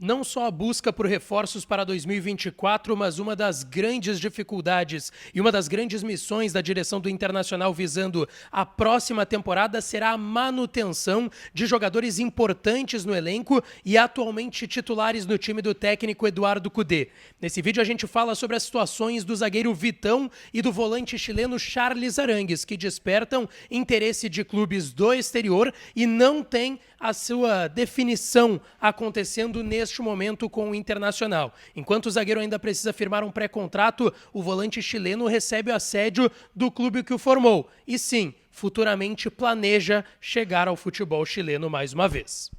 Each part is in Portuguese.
Não só a busca por reforços para 2024, mas uma das grandes dificuldades e uma das grandes missões da direção do Internacional visando a próxima temporada será a manutenção de jogadores importantes no elenco e atualmente titulares no time do técnico Eduardo Cudê. Nesse vídeo a gente fala sobre as situações do zagueiro Vitão e do volante chileno Charles Arangues, que despertam interesse de clubes do exterior e não tem a sua definição acontecendo neste momento com o Internacional. Enquanto o zagueiro ainda precisa firmar um pré-contrato, o volante chileno recebe o assédio do clube que o formou. E sim, futuramente planeja chegar ao futebol chileno mais uma vez.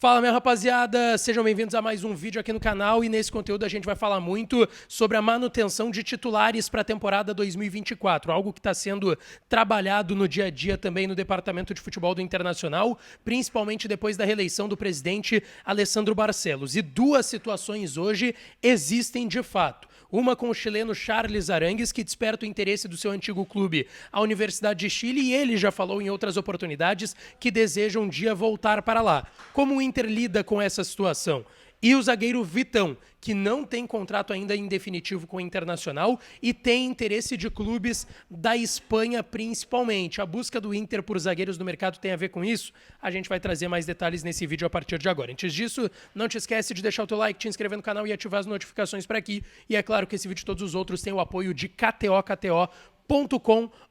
Fala, minha rapaziada, sejam bem-vindos a mais um vídeo aqui no canal e nesse conteúdo a gente vai falar muito sobre a manutenção de titulares para a temporada 2024, algo que está sendo trabalhado no dia a dia também no Departamento de Futebol do Internacional, principalmente depois da reeleição do presidente Alessandro Barcelos. E duas situações hoje existem de fato. Uma com o chileno Charles Arangues, que desperta o interesse do seu antigo clube, a Universidade de Chile, e ele já falou em outras oportunidades que deseja um dia voltar para lá. Como o Inter lida com essa situação? E o zagueiro Vitão, que não tem contrato ainda em definitivo com o Internacional e tem interesse de clubes da Espanha principalmente. A busca do Inter por zagueiros no mercado tem a ver com isso? A gente vai trazer mais detalhes nesse vídeo a partir de agora. Antes disso, não te esquece de deixar o teu like, te inscrever no canal e ativar as notificações por aqui. E é claro que esse vídeo e todos os outros têm o apoio de KTO.com,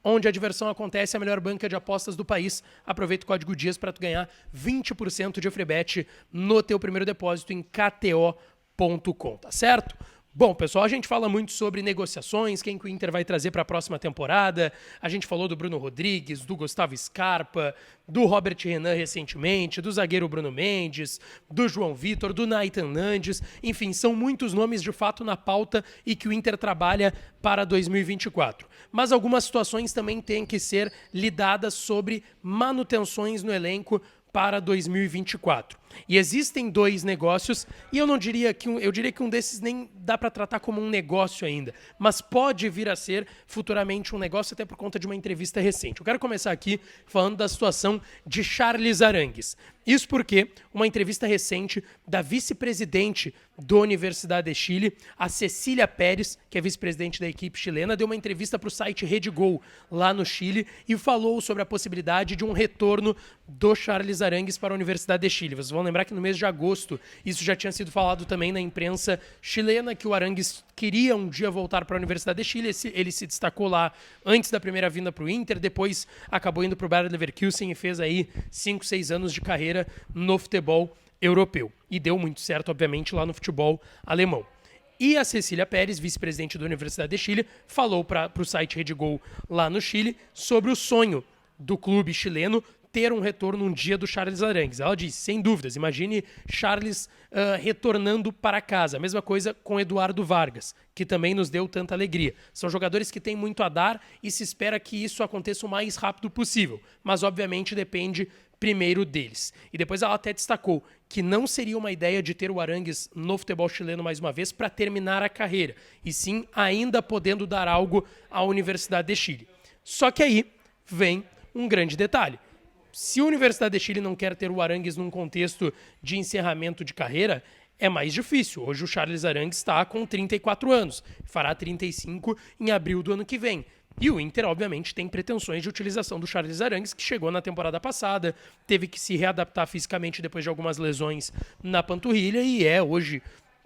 onde a diversão acontece, a melhor banca de apostas do país. Aproveita o código DIAS para tu ganhar 20% de free bet no teu primeiro depósito em KTO.com, tá certo? Bom, pessoal, a gente fala muito sobre negociações, quem que o Inter vai trazer para a próxima temporada. A gente falou do Bruno Rodrigues, do Gustavo Scarpa, do Robert Renan recentemente, do zagueiro Bruno Mendes, do João Vitor, do Nathan Nandes. Enfim, são muitos nomes de fato na pauta e que o Inter trabalha para 2024. Mas algumas situações também têm que ser lidadas sobre manutenções no elenco para 2024. E existem dois negócios, e eu diria que um desses nem dá para tratar como um negócio ainda, mas pode vir a ser futuramente um negócio até por conta de uma entrevista recente. Eu quero começar aqui falando da situação de Charles Arangues. Isso porque uma entrevista recente da vice-presidente da Universidade de Chile, a Cecília Pérez, que é vice-presidente da equipe chilena, deu uma entrevista para o site Redgol lá no Chile e falou sobre a possibilidade de um retorno do Charles Arangues para a Universidade de Chile. Vocês vão lembrar que no mês de agosto isso já tinha sido falado também na imprensa chilena, que o Arangues queria um dia voltar para a Universidade de Chile. Ele se destacou lá antes da primeira vinda para o Inter, depois acabou indo para o Bayer Leverkusen e fez aí 5, 6 anos de carreira no futebol europeu. E deu muito certo, obviamente, lá no futebol alemão. E a Cecília Pérez, vice-presidente da Universidade de Chile, falou para o site Redgol lá no Chile sobre o sonho do clube chileno ter um retorno um dia do Charles Arangues. Ela disse, sem dúvidas, imagine Charles retornando para casa. A mesma coisa com Eduardo Vargas, que também nos deu tanta alegria. São jogadores que têm muito a dar e se espera que isso aconteça o mais rápido possível. Mas, obviamente, depende primeiro deles. E depois ela até destacou que não seria uma ideia de ter o Arangues no futebol chileno mais uma vez para terminar a carreira, e sim ainda podendo dar algo à Universidade de Chile. Só que aí vem um grande detalhe. Se a Universidade de Chile não quer ter o Arangues num contexto de encerramento de carreira, é mais difícil. Hoje o Charles Arangues está com 34 anos, fará 35 em abril do ano que vem. E o Inter, obviamente, tem pretensões de utilização do Charles Arangues, que chegou na temporada passada, teve que se readaptar fisicamente depois de algumas lesões na panturrilha e hoje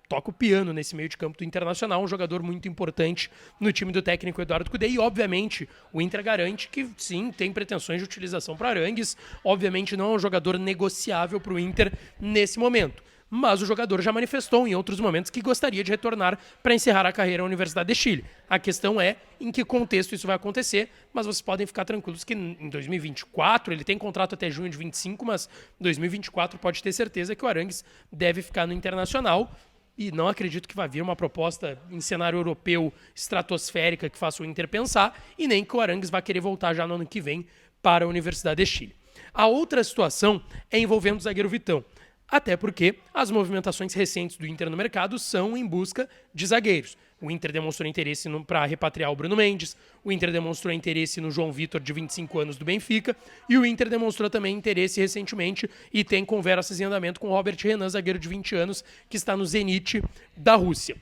toca o piano nesse meio de campo do Internacional, um jogador muito importante no time do técnico Eduardo Cudê. E, obviamente, o Inter garante que, sim, tem pretensões de utilização para Arangues. Obviamente, não é um jogador negociável para o Inter nesse momento. Mas o jogador já manifestou em outros momentos que gostaria de retornar para encerrar a carreira na Universidade de Chile. A questão é em que contexto isso vai acontecer, mas vocês podem ficar tranquilos que em 2024, ele tem contrato até junho de 25, mas em 2024 pode ter certeza que o Arangues deve ficar no Internacional. E não acredito que vai vir uma proposta em cenário europeu estratosférica que faça o Inter pensar, e nem que o Arangues vai querer voltar já no ano que vem para a Universidade de Chile. A outra situação é envolvendo o zagueiro Vitão. Até porque as movimentações recentes do Inter no mercado são em busca de zagueiros. O Inter demonstrou interesse para repatriar o Bruno Mendes, o Inter demonstrou interesse no João Vitor, de 25 anos, do Benfica, e o Inter demonstrou também interesse recentemente e tem conversas em andamento com o Robert Renan, zagueiro de 20 anos, que está no Zenit da Rússia.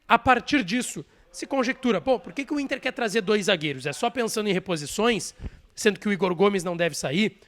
A partir disso, se conjectura, por que o Inter quer trazer 2 zagueiros? É só pensando em reposições, sendo que o Igor Gomes não deve sair,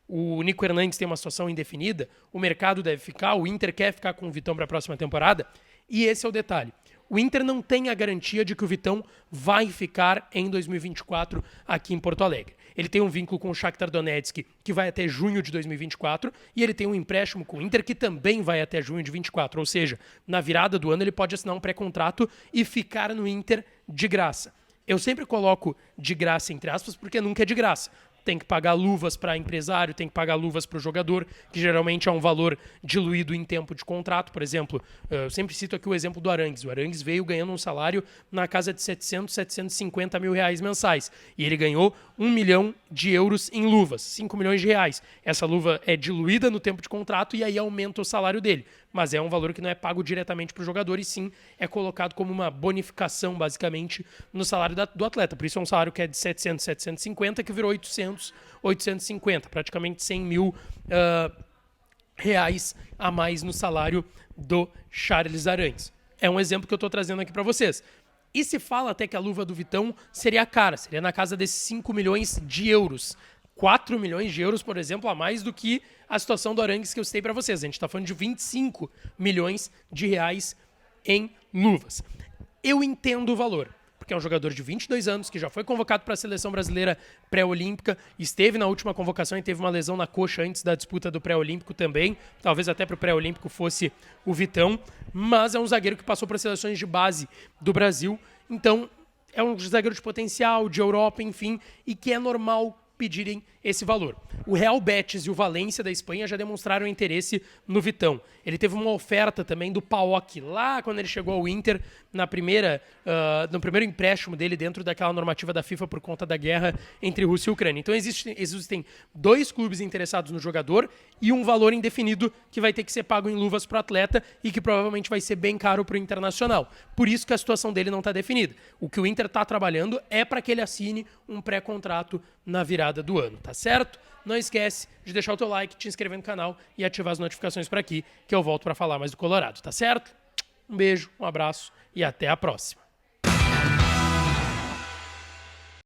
o Nico Hernandes tem uma situação indefinida, o mercado deve ficar, o Inter quer ficar com o Vitão para a próxima temporada, e esse é o detalhe. O Inter não tem a garantia de que o Vitão vai ficar em 2024 aqui em Porto Alegre. Ele tem um vínculo com o Shakhtar Donetsk que vai até junho de 2024 e ele tem um empréstimo com o Inter que também vai até junho de 2024. Ou seja, na virada do ano ele pode assinar um pré-contrato e ficar no Inter de graça. Eu sempre coloco de graça entre aspas porque nunca é de graça. Tem que pagar luvas para empresário, tem que pagar luvas para o jogador, que geralmente é um valor diluído em tempo de contrato. Por exemplo, eu sempre cito aqui o exemplo do Arangues. O Arangues veio ganhando um salário na casa de 700, 750 mil reais mensais. E ele ganhou 1 milhão de euros em luvas, 5 milhões de reais. Essa luva é diluída no tempo de contrato e aí aumenta o salário dele. Mas é um valor que não é pago diretamente para o jogador e sim é colocado como uma bonificação, basicamente, no salário do atleta. Por isso é um salário que é de 700, 750, que virou 800, 850, praticamente 100 mil reais a mais no salário do Charles Arangues. É um exemplo que eu estou trazendo aqui para vocês. E se fala até que a luva do Vitão seria cara, seria na casa desses 5 milhões de euros. 4 milhões de euros, por exemplo, a mais do que a situação do Arangues que eu citei para vocês. A gente está falando de 25 milhões de reais em luvas. Eu entendo o valor, porque é um jogador de 22 anos, que já foi convocado para a seleção brasileira pré-olímpica, esteve na última convocação e teve uma lesão na coxa antes da disputa do pré-olímpico também, talvez até para o pré-olímpico fosse o Vitão, mas é um zagueiro que passou para as seleções de base do Brasil, então é um zagueiro de potencial, de Europa, enfim, e que é normal pedirem esse valor. O Real Betis e o Valência da Espanha já demonstraram interesse no Vitão. Ele teve uma oferta também do PAOK lá quando ele chegou ao Inter no primeiro empréstimo dele dentro daquela normativa da FIFA por conta da guerra entre Rússia e Ucrânia. Então existem 2 clubes interessados no jogador e um valor indefinido que vai ter que ser pago em luvas para o atleta e que provavelmente vai ser bem caro para o Internacional. Por isso que a situação dele não está definida. O que o Inter está trabalhando é para que ele assine um pré-contrato na virada do ano, tá certo? Não esquece de deixar o teu like, te inscrever no canal e ativar as notificações por aqui, que eu volto para falar mais do Colorado, tá certo? Um beijo, um abraço e até a próxima.